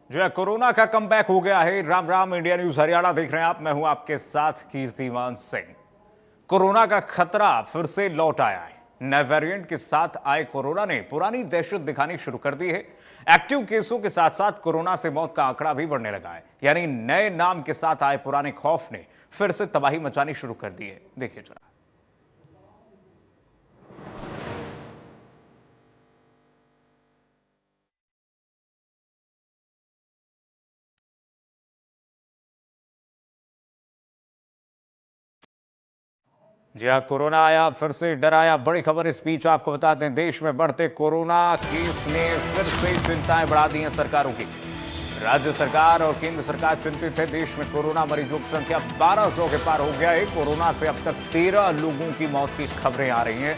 जो है कोरोना का कमबैक हो गया है। राम राम, इंडिया न्यूज हरियाणा देख रहे हैं आप। मैं हूं आपके साथ कीर्तिमान सिंह। कोरोना का खतरा फिर से लौट आया है। नए वेरिएंट के साथ आए कोरोना ने पुरानी दहशत दिखानी शुरू कर दी है। एक्टिव केसों के साथ साथ कोरोना से मौत का आंकड़ा भी बढ़ने लगा है। यानी नए नाम के साथ आए पुराने खौफ ने फिर से तबाही मचानी शुरू कर दी है। देखिए जरा। जी हाँ, कोरोना आया, फिर से डर आया। बड़ी खबर इस बीच आपको बताते हैं, देश में बढ़ते कोरोना केस ने फिर से चिंताएं बढ़ा दी हैं सरकारों की। राज्य सरकार और केंद्र सरकार चिंतित है। देश में कोरोना मरीजों की संख्या 1200 के पार हो गया है। कोरोना से अब तक 13 लोगों की मौत की खबरें आ रही हैं।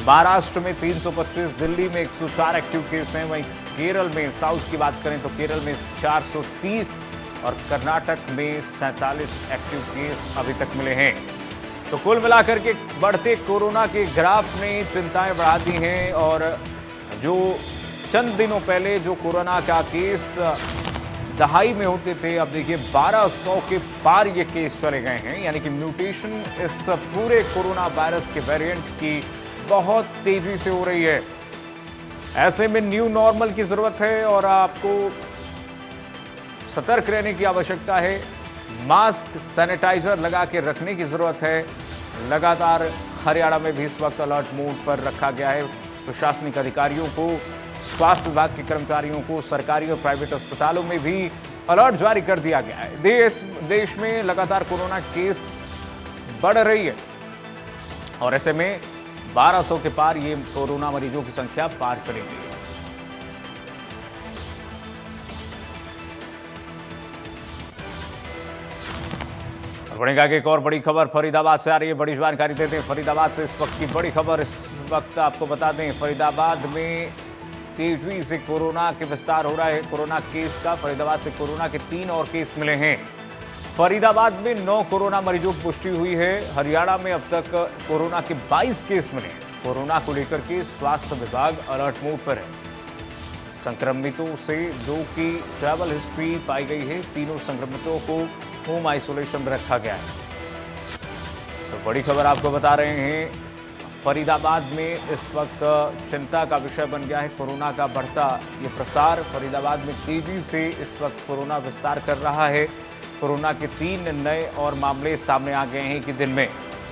महाराष्ट्र में 325, दिल्ली में 104 एक्टिव केस हैं। वहीं केरल में, साउथ की बात करें तो केरल में 430 और कर्नाटक में 47 एक्टिव केस अभी तक मिले हैं। तो कुल मिलाकर के बढ़ते कोरोना के ग्राफ ने चिंताएं बढ़ा दी हैं। और जो चंद दिनों पहले जो कोरोना का केस दहाई में होते थे, अब देखिए 1200 के पार ये केस चले गए हैं। यानी कि म्यूटेशन इस पूरे कोरोना वायरस के वेरिएंट की बहुत तेजी से हो रही है। ऐसे में न्यू नॉर्मल की जरूरत है और आपको सतर्क रहने की आवश्यकता है। मास्क, सैनिटाइजर लगा के रखने की जरूरत है। लगातार हरियाणा में भी इस वक्त अलर्ट मोड पर रखा गया है। प्रशासनिक अधिकारियों को, स्वास्थ्य विभाग के कर्मचारियों को, सरकारी और प्राइवेट अस्पतालों में भी अलर्ट जारी कर दिया गया है। देश में लगातार कोरोना केस बढ़ रही है और ऐसे में 1200 के पार ये कोरोना मरीजों की संख्या पार चली गई है। बढ़ेगा कि एक और बड़ी खबर फरीदाबाद से आ रही है। बड़ी जानकारी देते हैं फरीदाबाद से। इस वक्त की बड़ी खबर इस वक्त आपको बता दें, फरीदाबाद में तेजी से कोरोना के विस्तार हो रहा है। कोरोना केस का फरीदाबाद से कोरोना के 3 और केस मिले हैं। फरीदाबाद में 9 कोरोना मरीजों की पुष्टि हुई है। हरियाणा में अब तक कोरोना के 22 केस मिले हैं। कोरोना को लेकर के स्वास्थ्य विभाग अलर्ट मोड पर है। संक्रमितों से 2 की ट्रैवल हिस्ट्री पाई गई है। तीनों संक्रमितों को होम आइसोलेशन में रखा गया है। तो बड़ी खबर आपको बता रहे हैं, फरीदाबाद में इस वक्त चिंता का विषय बन गया है कोरोना का बढ़ता ये प्रसार। फरीदाबाद में तेजी से इस वक्त कोरोना विस्तार कर रहा है। कोरोना के 3 नए और मामले सामने आ गए हैं एक ही दिन में।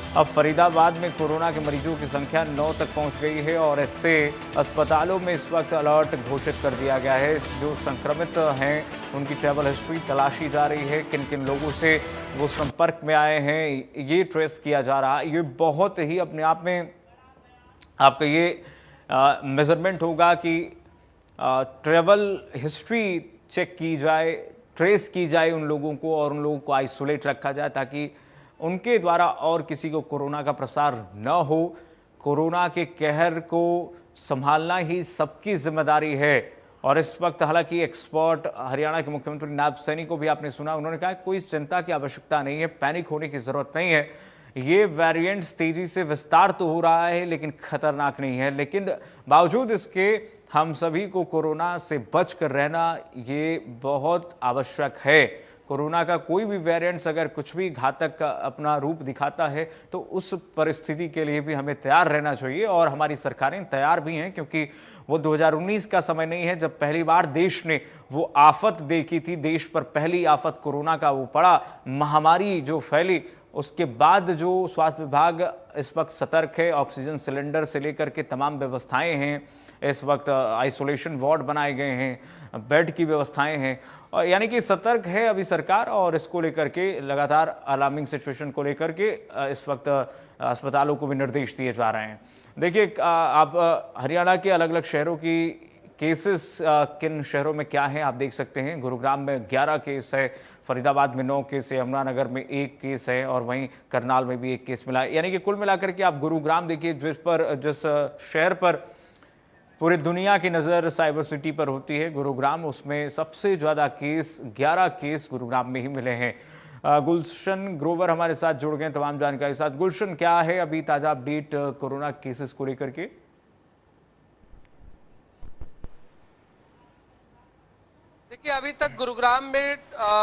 अब फरीदाबाद में कोरोना के मरीजों की संख्या 9 तक पहुंच गई है और इससे अस्पतालों में इस वक्त अलर्ट घोषित कर दिया गया है। जो संक्रमित हैं उनकी ट्रैवल हिस्ट्री तलाशी जा रही है। किन किन लोगों से वो संपर्क में आए हैं ये ट्रेस किया जा रहा है। ये बहुत ही अपने आप में आपका ये मेजरमेंट होगा कि ट्रैवल हिस्ट्री चेक की जाए, ट्रेस की जाए उन लोगों को और उन लोगों को आइसोलेट रखा जाए ताकि उनके द्वारा और किसी को कोरोना का प्रसार न हो। कोरोना के कहर को संभालना ही सबकी जिम्मेदारी है। और इस वक्त हालांकि एक्सपर्ट हरियाणा के मुख्यमंत्री नायब सैनी को भी आपने सुना, उन्होंने कहा कोई चिंता की आवश्यकता नहीं है, पैनिक होने की जरूरत नहीं है। ये वेरिएंट्स तेजी से विस्तार तो हो रहा है लेकिन खतरनाक नहीं है। लेकिन बावजूद इसके हम सभी को कोरोना से बचकर रहना ये बहुत आवश्यक है। कोरोना का कोई भी वेरिएंट्स अगर कुछ भी घातक अपना रूप दिखाता है तो उस परिस्थिति के लिए भी हमें तैयार रहना चाहिए। और हमारी सरकारें तैयार भी हैं, क्योंकि वो 2019 का समय नहीं है जब पहली बार देश ने वो आफत देखी थी। देश पर पहली आफत कोरोना का वो पड़ा, महामारी जो फैली। उसके बाद जो स्वास्थ्य विभाग इस वक्त सतर्क है, ऑक्सीजन सिलेंडर से लेकर के तमाम व्यवस्थाएं हैं। इस वक्त आइसोलेशन वार्ड बनाए गए हैं, बेड की व्यवस्थाएं हैं, और यानी कि सतर्क है अभी सरकार। और इसको लेकर के लगातार अलार्मिंग सिचुएशन को लेकर के इस वक्त अस्पतालों को भी निर्देश दिए जा रहे हैं। देखिए, आप हरियाणा के अलग अलग शहरों की केसेस किन शहरों में क्या है आप देख सकते हैं। गुरुग्राम में 11 केस है, फरीदाबाद में 9 केस है, यमुनानगर में 1 केस है और वहीं करनाल में भी 1 केस मिला है। यानी कि कुल मिलाकर के आप गुरुग्राम देखिए, जिस शहर पर पूरी दुनिया की नज़र साइबर सिटी पर होती है, गुरुग्राम, उसमें सबसे ज़्यादा केस 11 केस गुरुग्राम में ही मिले हैं। गुलशन ग्रोवर हमारे साथ जुड़ गए तमाम जानकारी के साथ। गुलशन, क्या है अभी ताज़ा अपडेट कोरोना केसेस को लेकर के? देखिए, अभी तक गुरुग्राम में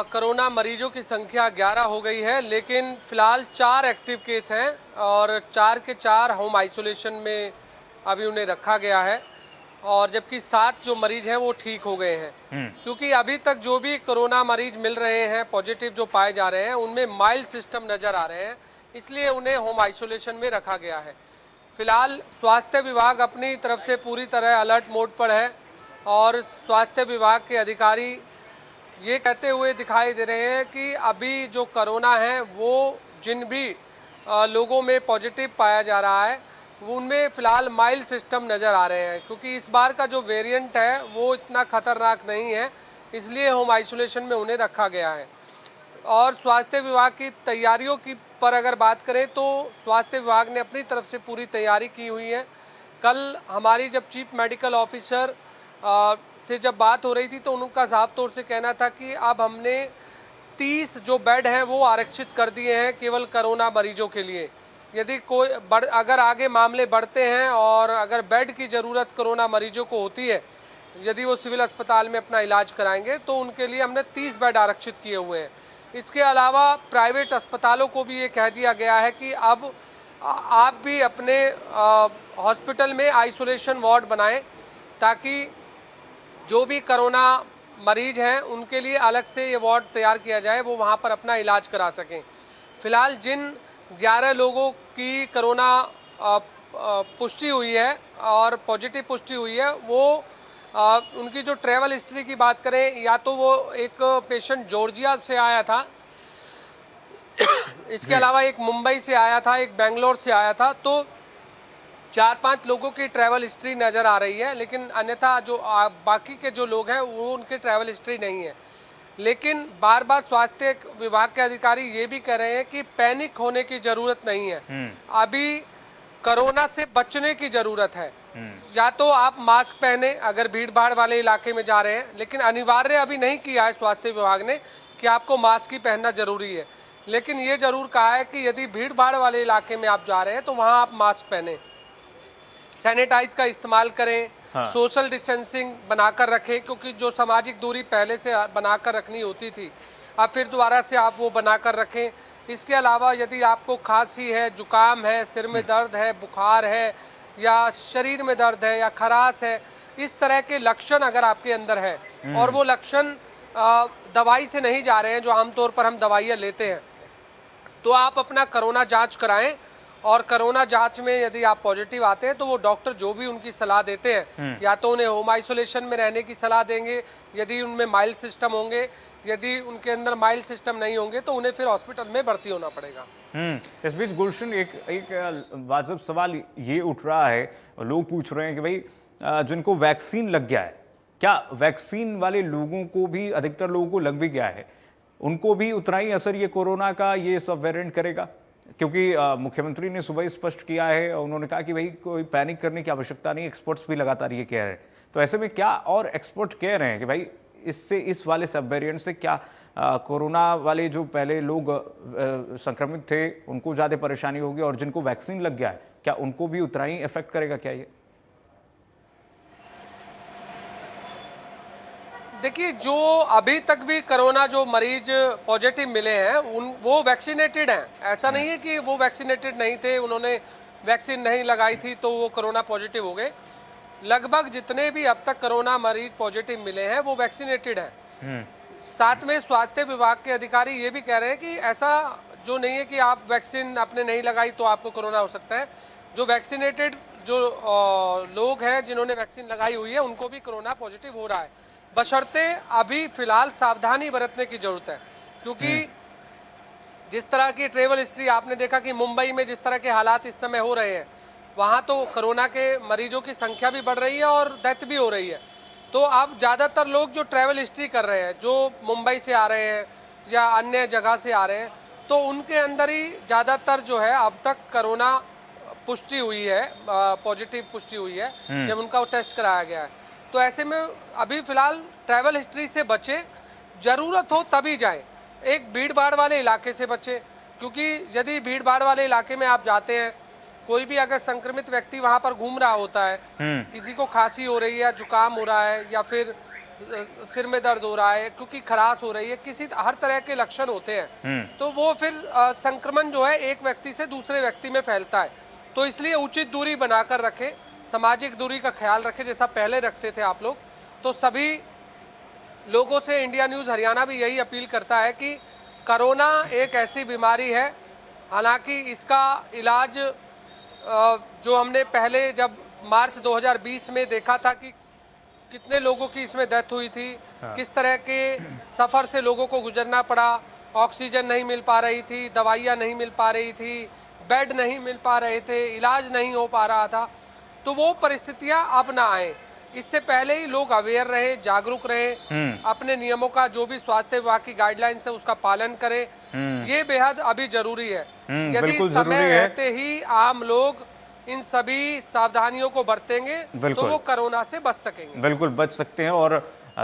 कोरोना मरीजों की संख्या 11 हो गई है, लेकिन फिलहाल 4 एक्टिव केस हैं और 4 के 4 होम आइसोलेशन में अभी उन्हें रखा गया है। और जबकि 7 जो मरीज हैं वो ठीक हो गए हैं, क्योंकि अभी तक जो भी कोरोना मरीज मिल रहे हैं पॉजिटिव जो पाए जा रहे हैं उनमें माइल्ड सिस्टम नज़र आ रहे हैं, इसलिए उन्हें होम आइसोलेशन में रखा गया है। फिलहाल स्वास्थ्य विभाग अपनी तरफ से पूरी तरह अलर्ट मोड पर है और स्वास्थ्य विभाग के अधिकारी ये कहते हुए दिखाई दे रहे हैं कि अभी जो कोरोना है वो जिन भी लोगों में पॉजिटिव पाया जा रहा है वो उनमें फ़िलहाल माइल्ड सिस्टम नज़र आ रहे हैं, क्योंकि इस बार का जो वेरिएंट है वो इतना ख़तरनाक नहीं है, इसलिए होम आइसोलेशन में उन्हें रखा गया है। और स्वास्थ्य विभाग की तैयारियों की पर अगर बात करें तो स्वास्थ्य विभाग ने अपनी तरफ से पूरी तैयारी की हुई है। कल हमारी जब चीफ मेडिकल ऑफिसर से जब बात हो रही थी तो उनका साफ तौर से कहना था कि अब हमने 30 जो बेड हैं वो आरक्षित कर दिए हैं केवल कोरोना मरीजों के लिए। यदि कोई अगर आगे मामले बढ़ते हैं और अगर बेड की ज़रूरत कोरोना मरीजों को होती है, यदि वो सिविल अस्पताल में अपना इलाज कराएंगे तो उनके लिए हमने 30 बेड आरक्षित किए हुए हैं। इसके अलावा प्राइवेट अस्पतालों को भी ये कह दिया गया है कि अब आप भी अपने हॉस्पिटल में आइसोलेशन वार्ड बनाएं, ताकि जो भी कोरोना मरीज हैं उनके लिए अलग से ये वार्ड तैयार किया जाए, वो वहाँ पर अपना इलाज करा सकें। फ़िलहाल जिन 11 लोगों की कोरोना पुष्टि हुई है और पॉजिटिव पुष्टि हुई है वो उनकी जो ट्रैवल हिस्ट्री की बात करें, या तो वो एक पेशेंट जॉर्जिया से आया था, इसके अलावा एक मुंबई से आया था, एक बेंगलोर से आया था, तो 4-5 लोगों की ट्रैवल हिस्ट्री नज़र आ रही है। लेकिन अन्यथा जो बाकी के जो लोग हैं वो उनकी ट्रैवल हिस्ट्री नहीं है। लेकिन बार बार स्वास्थ्य विभाग के अधिकारी ये भी कह रहे हैं कि पैनिक होने की ज़रूरत नहीं है, अभी कोरोना से बचने की ज़रूरत है। या तो आप मास्क पहने अगर भीड़ भाड़ वाले इलाके में जा रहे हैं, लेकिन अनिवार्य अभी नहीं किया है स्वास्थ्य विभाग ने कि आपको मास्क ही पहनना ज़रूरी है। लेकिन ये ज़रूर कहा है कि यदि भीड़ भाड़ वाले इलाके में आप जा रहे हैं तो वहाँ आप मास्क पहने, सैनिटाइज का इस्तेमाल करें, सोशल डिस्टेंसिंग बनाकर रखें, क्योंकि जो सामाजिक दूरी पहले से बनाकर रखनी होती थी अब फिर दोबारा से आप वो बनाकर रखें। इसके अलावा यदि आपको खांसी है, जुकाम है, सिर में दर्द है, बुखार है या शरीर में दर्द है या खराश है, इस तरह के लक्षण अगर आपके अंदर है और वो लक्षण दवाई से नहीं जा रहे हैं जो आमतौर पर हम दवाइयाँ लेते हैं, तो आप अपना कोरोना जांच कराएं। और कोरोना जांच में यदि आप पॉजिटिव आते हैं तो वो डॉक्टर जो भी उनकी सलाह देते हैं, या तो उन्हें होम आइसोलेशन में रहने की सलाह देंगे यदि उनमें माइल्ड सिस्टम होंगे, यदि उनके अंदर माइल्ड सिस्टम नहीं होंगे तो उन्हें फिर हॉस्पिटल में भर्ती होना पड़ेगा। इस बीच गुलशन एक वाजिब सवाल ये उठ रहा है, लोग पूछ रहे हैं कि भाई जिनको वैक्सीन लग गया है, क्या वैक्सीन वाले लोगों को भी, अधिकतर लोगों को लग भी गया है, उनको भी उतना ही असर ये कोरोना का ये सब वेरिएंट करेगा? क्योंकि मुख्यमंत्री ने सुबह स्पष्ट किया है, उन्होंने कहा कि भाई कोई पैनिक करने की आवश्यकता नहीं, एक्सपर्ट्स भी लगातार ये कह रहे हैं। तो ऐसे में क्या और एक्सपर्ट कह रहे हैं कि भाई इससे, इस वाले सब वेरिएंट से क्या कोरोना वाले जो पहले लोग संक्रमित थे उनको ज़्यादा परेशानी होगी, और जिनको वैक्सीन लग गया है क्या उनको भी उतना ही इफेक्ट करेगा क्या ये? देखिए, जो अभी तक भी कोरोना जो मरीज पॉजिटिव मिले हैं वो वैक्सीनेटेड हैं। ऐसा नहीं है कि वो वैक्सीनेटेड नहीं थे, उन्होंने वैक्सीन नहीं लगाई थी तो वो कोरोना पॉजिटिव हो गए। लगभग जितने भी अब तक कोरोना मरीज पॉजिटिव मिले हैं वो वैक्सीनेटेड हैं। साथ में स्वास्थ्य विभाग के अधिकारी ये भी कह रहे हैं कि ऐसा जो नहीं है कि आप वैक्सीन आपने नहीं लगाई तो आपको कोरोना हो सकता है। जो वैक्सीनेटेड जो लोग हैं जिन्होंने वैक्सीन लगाई हुई है उनको भी कोरोना पॉजिटिव हो रहा है, बशर्ते अभी फिलहाल सावधानी बरतने की जरूरत है। क्योंकि जिस तरह की ट्रेवल हिस्ट्री आपने देखा कि मुंबई में जिस तरह के हालात इस समय हो रहे हैं, वहाँ तो कोरोना के मरीजों की संख्या भी बढ़ रही है और डेथ भी हो रही है। तो अब ज़्यादातर लोग जो ट्रैवल हिस्ट्री कर रहे हैं, जो मुंबई से आ रहे हैं या अन्य जगह से आ रहे हैं, तो उनके अंदर ही ज़्यादातर जो है अब तक कोरोना पुष्टि हुई है, पॉजिटिव पुष्टि हुई है जब उनका टेस्ट कराया गया है। तो ऐसे में अभी फिलहाल ट्रैवल हिस्ट्री से बचे, ज़रूरत हो तभी जाएं, एक भीड़ भाड़ वाले इलाके से बचे। क्योंकि यदि भीड़ भाड़ वाले इलाके में आप जाते हैं, कोई भी अगर संक्रमित व्यक्ति वहां पर घूम रहा होता है, किसी को खांसी हो रही है, जुकाम हो रहा है या फिर सिर में दर्द हो रहा है, क्योंकि खराश हो रही है, किसी हर तरह के लक्षण होते हैं, तो वो फिर संक्रमण जो है एक व्यक्ति से दूसरे व्यक्ति में फैलता है। तो इसलिए उचित दूरी बनाकर रखें, सामाजिक दूरी का ख्याल रखें जैसा पहले रखते थे आप लोग। तो सभी लोगों से इंडिया न्यूज़ हरियाणा भी यही अपील करता है कि कोरोना एक ऐसी बीमारी है, हालांकि इसका इलाज जो हमने पहले जब मार्च 2020 में देखा था कि कितने लोगों की इसमें डेथ हुई थी, किस तरह के सफ़र से लोगों को गुजरना पड़ा, ऑक्सीजन नहीं मिल पा रही थी, दवाइयाँ नहीं मिल पा रही थी, बेड नहीं मिल पा रहे थे, इलाज नहीं हो पा रहा था। तो वो परिस्थितियाँ अब ना आए, इससे पहले ही लोग अवेयर रहे, जागरूक रहे, अपने नियमों का जो भी स्वास्थ्य विभाग की गाइडलाइंस है उसका पालन करें। ये बेहद अभी जरूरी है। यदि समय रहते ही आम लोग इन सभी सावधानियों को बरतेंगे तो वो कोरोना से बच सकेंगे। बिल्कुल बच सकते हैं। और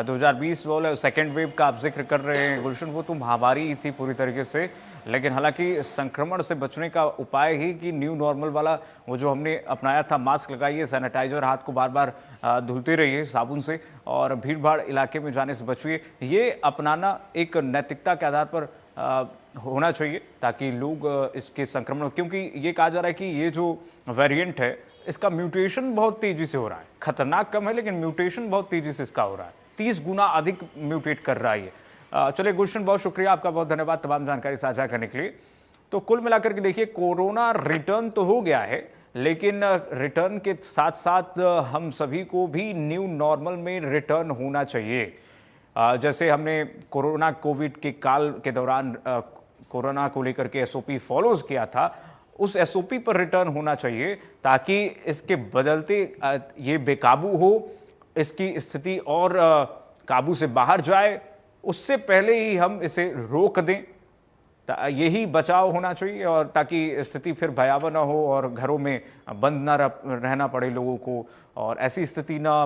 2020 वाला सेकेंड वेव का आप जिक्र कर रहे हैं गुलशन, वो तो महामारी ही थी पूरी तरीके से, लेकिन हालांकि संक्रमण से बचने का उपाय ही कि न्यू नॉर्मल वाला वो जो हमने अपनाया था, मास्क लगाइए, सैनिटाइजर, हाथ को बार बार धुलते रहिए साबुन से, और भीड़ भाड़ इलाके में जाने से बचिए, ये अपनाना एक नैतिकता के आधार पर होना चाहिए ताकि लोग इसके संक्रमण, क्योंकि ये कहा जा रहा है कि ये जो वेरिएंट है इसका म्यूटेशन बहुत तेजी से हो रहा है, खतरनाक कम है लेकिन म्यूटेशन बहुत तेजी से इसका हो रहा है, 30 गुना अधिक म्यूटेट कर रहा है ये। चलिए गुलशन, बहुत शुक्रिया आपका, बहुत धन्यवाद तमाम जानकारी साझा करने के लिए। तो कुल मिलाकर के देखिए, कोरोना रिटर्न तो हो गया है, लेकिन रिटर्न के साथ साथ हम सभी को भी न्यू नॉर्मल में रिटर्न होना चाहिए। जैसे हमने कोरोना कोविड के काल के दौरान कोरोना को लेकर के एसओपी फॉलोज किया था, उस एसओपी पर रिटर्न होना चाहिए ताकि इसके बदलते ये बेकाबू हो, इसकी स्थिति और काबू से बाहर जाए, उससे पहले ही हम इसे रोक दें। यही बचाव होना चाहिए, और ताकि स्थिति फिर भयावह ना हो और घरों में बंद ना रहना पड़े लोगों को, और ऐसी स्थिति ना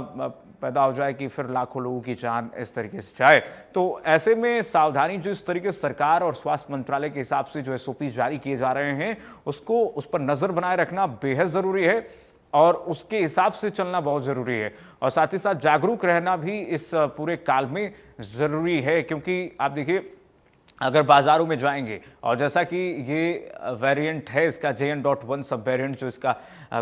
पैदा हो जाए कि फिर लाखों लोगों की जान इस तरीके से जाए। तो ऐसे में सावधानी जो इस तरीके से सरकार और स्वास्थ्य मंत्रालय के हिसाब से जो एसओपी जारी किए जा रहे हैं, उसको उस पर नज़र बनाए रखना बेहद ज़रूरी है और उसके हिसाब से चलना बहुत ज़रूरी है, और साथ ही साथ जागरूक रहना भी इस पूरे काल में ज़रूरी है। क्योंकि आप देखिए, अगर बाज़ारों में जाएंगे, और जैसा कि ये वेरिएंट है इसका JN.1 सब वेरिएंट जो इसका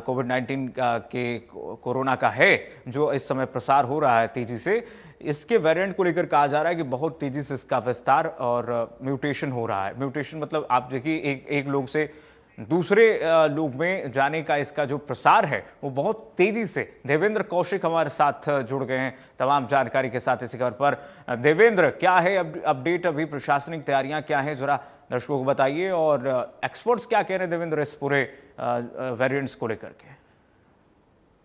कोविड-19 के कोरोना का है, जो इस समय प्रसार हो रहा है तेज़ी से, इसके वेरिएंट को लेकर कहा जा रहा है कि बहुत तेज़ी से इसका विस्तार और म्यूटेशन हो रहा है। म्यूटेशन मतलब आप देखिए, एक लोग से दूसरे लोग में जाने का इसका जो प्रसार है वो बहुत तेजी से। देवेंद्र कौशिक हमारे साथ जुड़ गए हैं तमाम जानकारी के साथ इसी खबर पर। देवेंद्र, क्या है अपडेट, अभी प्रशासनिक तैयारियां क्या हैं, जरा दर्शकों को बताइए, और एक्सपर्ट्स क्या कह रहे हैं देवेंद्र इस पूरे वेरिएंट्स को लेकर के?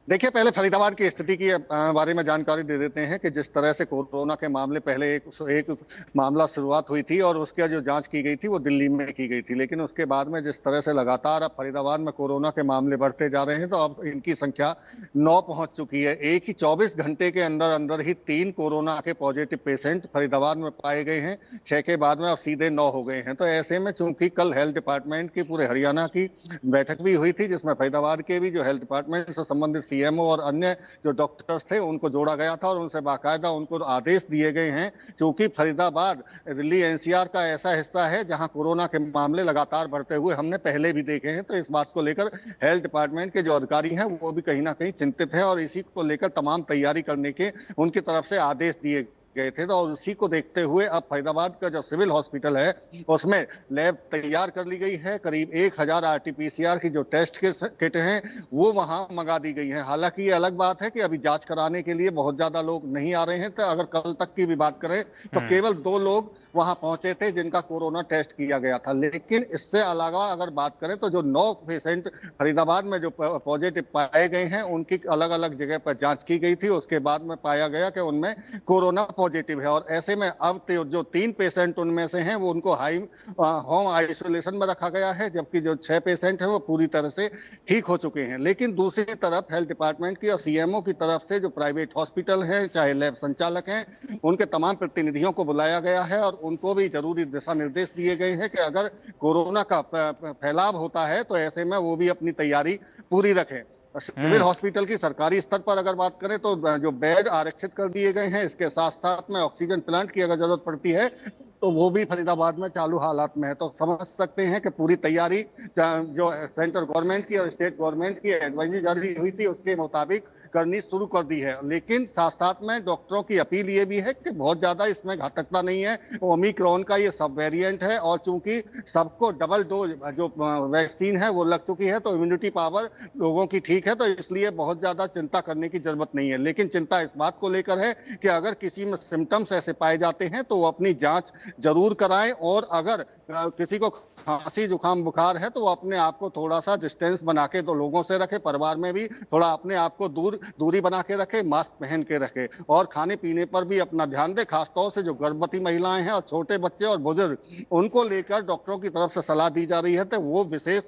देखिए, पहले फरीदाबाद की स्थिति की बारे में जानकारी दे देते हैं कि जिस तरह से कोरोना के मामले पहले एक मामला शुरुआत हुई थी और उसकी जो जांच की गई थी वो दिल्ली में की गई थी, लेकिन उसके बाद में जिस तरह से लगातार अब फरीदाबाद में कोरोना के मामले बढ़ते जा रहे हैं, तो अब इनकी संख्या 9 पहुंच चुकी है। एक ही 24 घंटे के अंदर अंदर ही 3 कोरोना के पॉजिटिव पेशेंट फरीदाबाद में पाए गए हैं। 6 के बाद में अब सीधे 9 हो गए हैं। तो ऐसे में चूंकि कल हेल्थ डिपार्टमेंट की पूरे हरियाणा की बैठक भी हुई थी, जिसमें फरीदाबाद के भी जो हेल्थ डिपार्टमेंट से संबंधित सीएमओ और अन्य जो डॉक्टर्स थे उनको जोड़ा गया था, और उनसे बाकायदा उनको आदेश दिए गए हैं, क्योंकि फरीदाबाद दिल्ली एनसीआर का ऐसा हिस्सा है जहां कोरोना के मामले लगातार बढ़ते हुए हमने पहले भी देखे हैं। तो इस बात को लेकर हेल्थ डिपार्टमेंट के जो अधिकारी हैं वो भी कहीं ना कहीं चिंतित है, और इसी को लेकर तमाम तैयारी करने के उनकी तरफ से आदेश दिए गए थे। तो उसी को देखते हुए अब फरीदाबाद का जो सिविल हॉस्पिटल है उसमें लैब तैयार कर ली गई है। करीब 1000 RT-PCR की जो टेस्ट किट हैं वो वहां मंगा दी गई है। हालांकि ये अलग बात है कि अभी जांच कराने के लिए बहुत ज्यादा लोग नहीं आ रहे हैं। तो अगर कल तक की भी बात करें तो केवल 2 लोग वहां पहुंचे थे जिनका कोरोना टेस्ट किया गया था। लेकिन इससे अलावा अगर बात करें तो जो 9 पेशेंट फरीदाबाद में जो पॉजिटिव पाए गए हैं उनकी अलग अलग जगह पर जांच की गई थी। उसके बाद में पाया गया कि उनमें कोरोना पॉजिटिव है, और ऐसे में अब जो 3 पेशेंट उनमें से हैं वो उनको होम आइसोलेशन में रखा गया है, जबकि जो 6 पेशेंट हैं वो पूरी तरह से ठीक हो चुके हैं। लेकिन दूसरी तरफ हेल्थ डिपार्टमेंट की और सीएमओ की तरफ से जो प्राइवेट हॉस्पिटल हैं, चाहे लैब संचालक हैं, उनके तमाम प्रतिनिधियों को बुलाया गया है और उनको भी जरूरी दिशा निर्देश दिए गए हैं कि अगर कोरोना का फैलाव होता है तो ऐसे में वो भी अपनी तैयारी पूरी रखें। सिविल हॉस्पिटल की सरकारी स्तर पर अगर बात करें तो जो बेड आरक्षित कर दिए गए हैं, इसके साथ साथ में ऑक्सीजन प्लांट की अगर जरूरत पड़ती है तो वो भी फरीदाबाद में चालू हालात में है। तो समझ सकते हैं कि पूरी तैयारी जो सेंट्रल गवर्नमेंट की और स्टेट गवर्नमेंट की एडवाइजरी जारी हुई थी उसके मुताबिक करनी शुरू कर दी है। लेकिन साथ साथ में डॉक्टरों की अपील ये भी है कि बहुत ज्यादा इसमें घातकता नहीं है, ओमिक्रॉन का ये सब वेरिएंट है और चूंकि सबको डबल डोज जो वैक्सीन है वो लग चुकी है तो इम्यूनिटी पावर लोगों की ठीक है, तो इसलिए बहुत ज्यादा चिंता करने की जरूरत नहीं है। लेकिन चिंता इस बात को लेकर है कि अगर किसी में सिम्टम्स ऐसे पाए जाते हैं तो वो अपनी जांच जरूर कराएं और अगर किसी को खांसी जुकाम बुखार है तो वो अपने आप को थोड़ा सा डिस्टेंस बना के तो लोगों से रखे, परिवार में भी थोड़ा अपने आप को दूरी बना के रखे, मास्क पहन के रखे और खाने पीने पर भी अपना ध्यान दे। खासतौर से जो गर्भवती महिलाएं हैं और छोटे बच्चे और बुजुर्ग, उनको लेकर डॉक्टरों की तरफ से सलाह दी जा रही है तो वो विशेष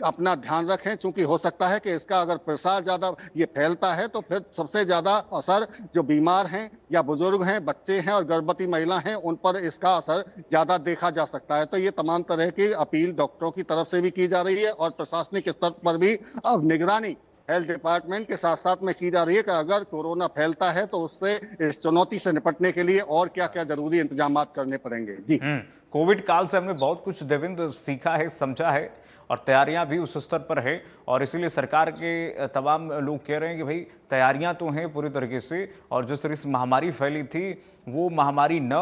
अपना ध्यान रखें, क्योंकि हो सकता है कि इसका अगर प्रसार ज्यादा ये फैलता है तो फिर सबसे ज्यादा असर जो बीमार हैं या बुजुर्ग हैं, बच्चे हैं और गर्भवती महिला हैं उन पर इसका असर ज्यादा देखा जा सकता है। तो ये तमाम तरह की अपील डॉक्टरों की तरफ से भी की जा रही है और प्रशासनिक स्तर पर भी अब निगरानी हेल्थ डिपार्टमेंट के साथ साथ में की जा रही है कि अगर कोरोना फैलता है तो उससे इस चुनौती से निपटने के लिए और क्या क्या जरूरी इंतजाम करने पड़ेंगे। जी, कोविड काल से हमने बहुत कुछ देवेंद्र सीखा है, समझा है और तैयारियां भी उस स्तर पर है और इसीलिए सरकार के तमाम लोग कह रहे हैं कि भाई तैयारियां तो हैं पूरी तरीके से और जिस तरह से महामारी फैली थी वो महामारी न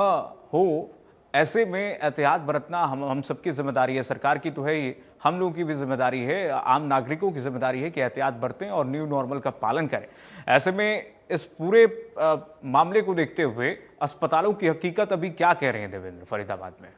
हो, ऐसे में एहतियात बरतना हम सबकी जिम्मेदारी है। सरकार की तो है ही, हम लोगों की भी जिम्मेदारी है, आम नागरिकों की जिम्मेदारी है कि एहतियात बरतें और न्यू नॉर्मल का पालन करें। ऐसे में इस पूरे मामले को देखते हुए अस्पतालों की हकीकत अभी क्या कह रहे हैं देवेंद्र फरीदाबाद में?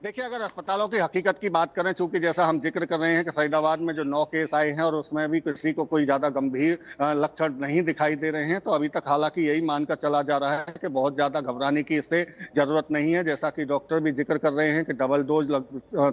देखिए, अगर अस्पतालों की हकीकत की बात करें, चूंकि जैसा हम जिक्र कर रहे हैं कि फरीदाबाद में जो 9 केस आए हैं और उसमें भी किसी को कोई ज्यादा गंभीर लक्षण नहीं दिखाई दे रहे हैं, तो अभी तक हालांकि यही मानकर चला जा रहा है कि बहुत ज्यादा घबराने की इससे जरूरत नहीं है। जैसा कि डॉक्टर भी जिक्र कर रहे हैं कि डबल डोज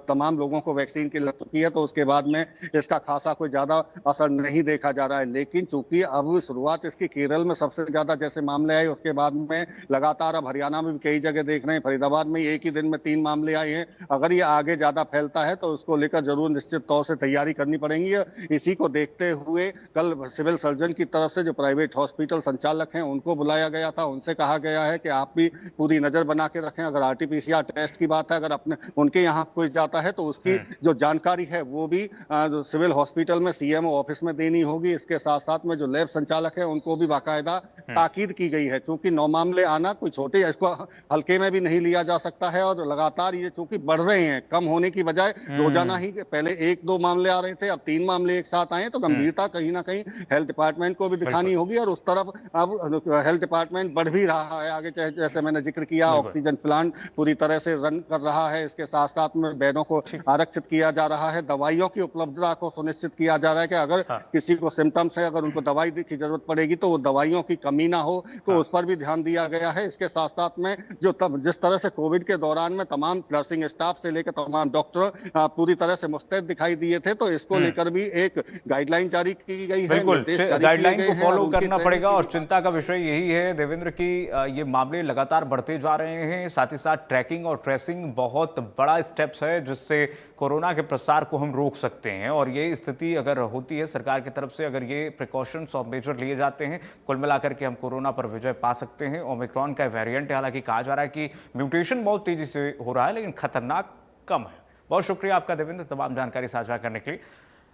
तमाम लोगों को वैक्सीन की लग चुकी है तो उसके बाद में इसका खासा कोई ज्यादा असर नहीं देखा जा रहा है। लेकिन चूंकि अब शुरुआत इसकी केरल में सबसे ज्यादा जैसे मामले आए, उसके बाद में लगातार अब हरियाणा में भी कई जगह देख रहे हैं, फरीदाबाद में एक ही दिन में 3 मामले आए। अगर ये आगे ज्यादा फैलता है तो उसको लेकर जरूर निश्चित तौर से तैयारी करनी पड़ेगी। इसी को देखते हुए कल सिविल सर्जन की तरफ से जो प्राइवेट हॉस्पिटल संचालक हैं उनको बुलाया गया था, उनसे कहा गया है कि आप भी पूरी नजर बना के रखें। अगर आरटीपीसीआर टेस्ट की बात है, अगर अपने उनके यहाँ कोई जाता है तो उसकी जो जानकारी है वो भी सिविल हॉस्पिटल में सीएमओ ऑफिस में देनी होगी। इसके साथ साथ में जो लैब संचालक है उनको भी बाकायदा ताकीद की गई है, क्योंकि 9 मामले आना कोई छोटे, इसको हल्के में भी नहीं लिया जा सकता है और लगातार ये चूंकि बढ़ रहे हैं, कम होने की बजाय रोजाना ही पहले 1-2 मामले आ रहे थे, अब 3 मामले एक साथ आए तो गंभीरता कहीं ना कहीं हेल्थ डिपार्टमेंट को भी दिखानी होगी और उस तरफ अब हेल्थ डिपार्टमेंट बढ़ भी रहा है आगे। जैसे मैंने जिक्र किया, ऑक्सीजन प्लांट पूरी तरह से रन कर रहा है, इसके साथ साथ में बेडों को आरक्षित किया जा रहा है, दवाइयों की उपलब्धता को सुनिश्चित किया जा रहा है कि अगर किसी को सिम्टम्स है, अगर उनको दवाई की जरूरत पड़ेगी तो वो दवाइयों की कमी ना हो, तो उस पर भी ध्यान दिया गया है। इसके साथ साथ में जो जिस तरह से कोविड के दौरान में तमाम नर्सिंग स्टाफ से लेकर तमाम डॉक्टर पूरी तरह से मुस्तैद दिखाई दिए थे, तो इसको लेकर भी एक गाइडलाइन जारी की गई है। बिल्कुल, गाइडलाइन को फॉलो करना पड़ेगा और चिंता का विषय यही है देवेंद्र की ये मामले लगातार बढ़ते जा रहे हैं, साथ ही साथ ट्रैकिंग और ट्रेसिंग बहुत बड़ा स्टेप्स है जिससे कोरोना के प्रसार को हम रोक सकते हैं और ये स्थिति अगर होती है सरकार की तरफ से, अगर ये प्रिकॉशंस और मेजर लिए जाते हैं, कुल मिलाकर के हम कोरोना पर विजय पा सकते हैं। ओमिक्रॉन का वेरिएंट है, हालांकि कहा जा रहा है कि म्यूटेशन बहुत तेजी से हो रहा है लेकिन खतरनाक कम है। बहुत शुक्रिया आपका देवेंद्र तमाम जानकारी साझा करने के लिए।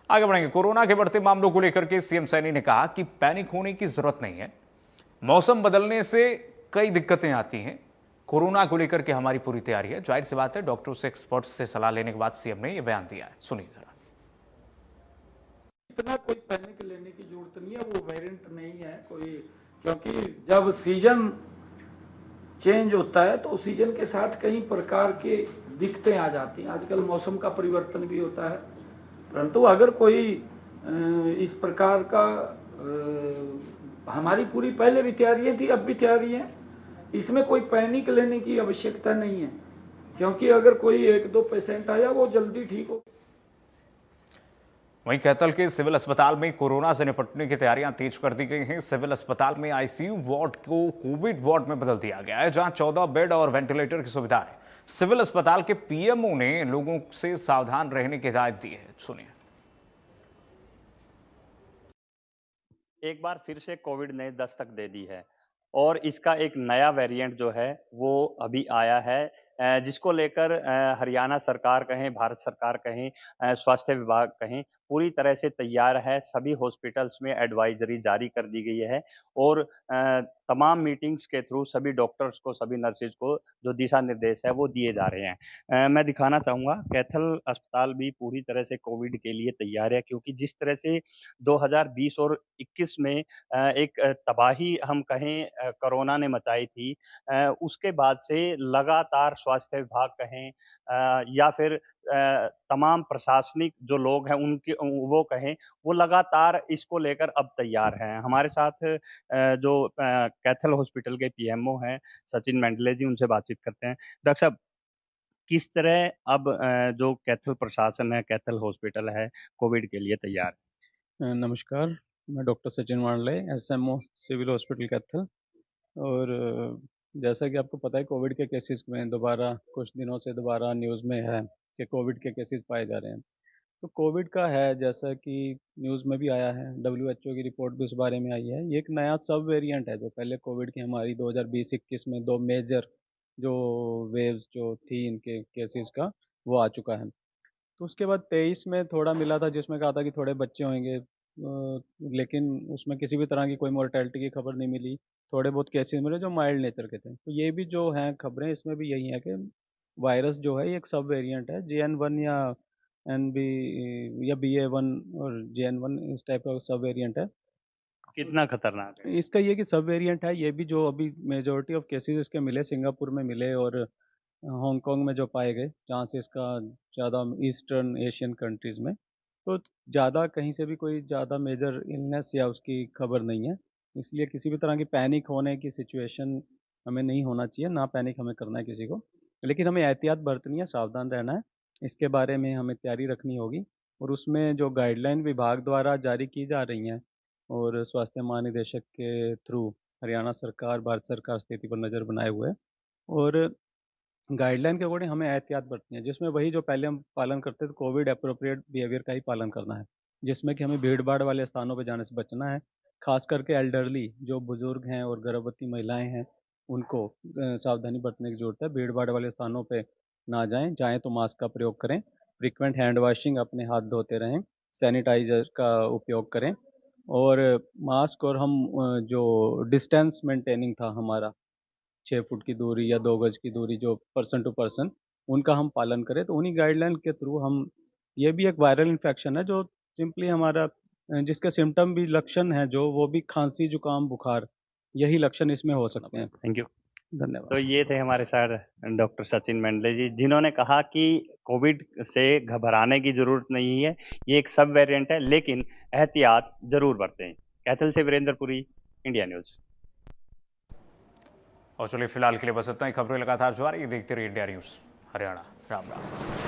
आगे बढ़ेंगे। कोरोना के बढ़ते मामलों को लेकर के सीएम सैनी ने कहा कि पैनिक होने की जरूरत नहीं है, मौसम बदलने से कई दिक्कतें आती हैं, कोरोना को लेकर के हमारी पूरी तैयारी है। जाहिर सी बात है, डॉक्टरों से, एक्सपर्ट्स से सलाह लेने के बाद सीएम ने यह बयान दिया है, सुनिए जरा। इतना कोई पैनिक लेने की जरूरत नहीं है, वो वेरिएंट नहीं है कोई, क्योंकि जब सीजन चेंज होता है तो सीजन के साथ कई प्रकार के दिक्कतें आ जाती हैं। आजकल मौसम का परिवर्तन भी होता है, परंतु अगर कोई इस प्रकार का हमारी पूरी पहले भी तैयारियां थी, अब भी तैयारी है, इसमें कोई पैनिक लेने की आवश्यकता नहीं है, क्योंकि अगर कोई 1-2 पेशेंट आया वो जल्दी ठीक हो। वहीं कैथल के सिविल अस्पताल में कोरोना से निपटने की तैयारियां तेज कर दी गई हैं। सिविल अस्पताल में आईसीयू वार्ड को कोविड वार्ड में बदल दिया गया है, जहां 14 बेड और वेंटिलेटर की सुविधा है। सिविल अस्पताल के पीएमओ ने लोगों से सावधान रहने की हिदायत दी है, सुनिए। एक बार फिर से कोविड ने दस्तक दे दी है और इसका एक नया वेरिएंट जो है वो अभी आया है, जिसको लेकर हरियाणा सरकार कहें, भारत सरकार कहें, स्वास्थ्य विभाग कहें, पूरी तरह से तैयार है। सभी हॉस्पिटल्स में एडवाइजरी जारी कर दी गई है और तमाम मीटिंग्स के थ्रू सभी डॉक्टर्स को, सभी नर्सेज को जो दिशा निर्देश है वो दिए जा रहे हैं। मैं दिखाना चाहूँगा कैथल अस्पताल भी पूरी तरह से कोविड के लिए तैयार है, क्योंकि जिस तरह से 2020 और 21 में एक तबाही हम कहें कोरोना ने मचाई थी, उसके बाद से लगातार स्वास्थ्य विभाग कहें या फिर तमाम प्रशासनिक जो लोग हैं उनके वो कहें, वो लगातार इसको लेकर अब तैयार हैं। हमारे साथ जो कैथल हॉस्पिटल के पीएमओ हैं सचिन मेंडले जी, उनसे बातचीत करते हैं। डॉक्टर साहब, किस तरह अब जो कैथल प्रशासन है, कैथल हॉस्पिटल है, कोविड के लिए तैयार है? नमस्कार, मैं डॉक्टर सचिन मांडले, एसएमओ सिविल हॉस्पिटल कैथल। और जैसा कि आपको पता है, कोविड के केसेस में दोबारा कुछ दिनों से दोबारा न्यूज़ में है कि कोविड के केसेस पाए जा रहे हैं। तो कोविड का है, जैसा कि न्यूज़ में भी आया है, डब्ल्यूएचओ की रिपोर्ट भी इस बारे में आई है। ये एक नया सब वेरिएंट है जो पहले कोविड की हमारी 2020-21 में 2 मेजर जो वेव्स जो थी इनके केसेस का, वो आ चुका है। तो उसके बाद 23 में थोड़ा मिला था जिसमें कहा था कि थोड़े बच्चे होंगे, लेकिन उसमें किसी भी तरह की कोई मोर्टेलिटी की खबर नहीं मिली। थोड़े बहुत केसेस मिले जो माइल्ड नेचर के थे। तो ये भी जो हैं खबरें, इसमें भी यही है कि वायरस जो है ये एक सब वेरिएंट है, JN1 या NB या BA1 और JN1 इस टाइप का सब वेरिएंट है। कितना खतरनाक है? इसका ये कि सब वेरिएंट है, ये भी जो अभी मेजॉरिटी ऑफ केसेस इसके मिले सिंगापुर में मिले और हांगकांग में जो पाए गए, जहाँ से इसका ज़्यादा ईस्टर्न एशियन कंट्रीज़ में, तो ज़्यादा कहीं से भी कोई ज़्यादा मेजर इलनेस या उसकी खबर नहीं है। इसलिए किसी भी तरह की पैनिक होने की सिचुएशन हमें नहीं होना चाहिए, ना पैनिक हमें करना है किसी को। लेकिन हमें एहतियात बरतनी है, सावधान रहना है, इसके बारे में हमें तैयारी रखनी होगी। और उसमें जो गाइडलाइन विभाग द्वारा जारी की जा रही हैं और स्वास्थ्य महानिदेशक के थ्रू हरियाणा सरकार, भारत सरकार स्थिति पर नज़र बनाए हुए है और गाइडलाइन के अकॉर्डिंग हमें एहतियात बरतनी है, जिसमें वही जो पहले हम पालन करते थे, कोविड एप्रोप्रिएट बिहेवियर का ही पालन करना है, जिसमें कि हमें भीड़-भाड़ वाले स्थानों पे जाने से बचना है। ख़ास करके एल्डरली जो बुज़ुर्ग हैं और गर्भवती महिलाएँ हैं, उनको सावधानी बरतने की ज़रूरत है। भीड़-भाड़ वाले स्थानों पे ना जाएँ, जाएँ तो मास्क का प्रयोग करें, फ्रीक्वेंट हैंड वॉशिंग, अपने हाथ धोते रहें, सैनिटाइज़र का उपयोग करें और मास्क और हम जो डिस्टेंस मेंटेनिंग था हमारा, 6 फुट की दूरी या 2 गज की दूरी जो पर्सन टू पर्सन, उनका हम पालन करें। तो उन्हीं गाइडलाइन के थ्रू हम, ये भी एक वायरल इन्फेक्शन है जो सिंपली हमारा जिसके सिम्पटम भी लक्षण हैं जो, वो भी खांसी, जुकाम, बुखार, यही लक्षण इसमें हो सकते हैं। Thank you. धन्यवाद। तो ये थे हमारे साथ डॉक्टर सचिन मेंडले जी, जिन्होंने कहा कि कोविड से घबराने की ज़रूरत नहीं है, ये एक सब वेरिएंट है, लेकिन एहतियात ज़रूर बरतें। कैथल से वीरेंद्र पुरी, इंडिया न्यूज़। और चलिए फिलहाल के लिए बस इतना ही। खबरें लगातार जारी, देखते रहिए इंडिया न्यूज़ हरियाणा। राम राम।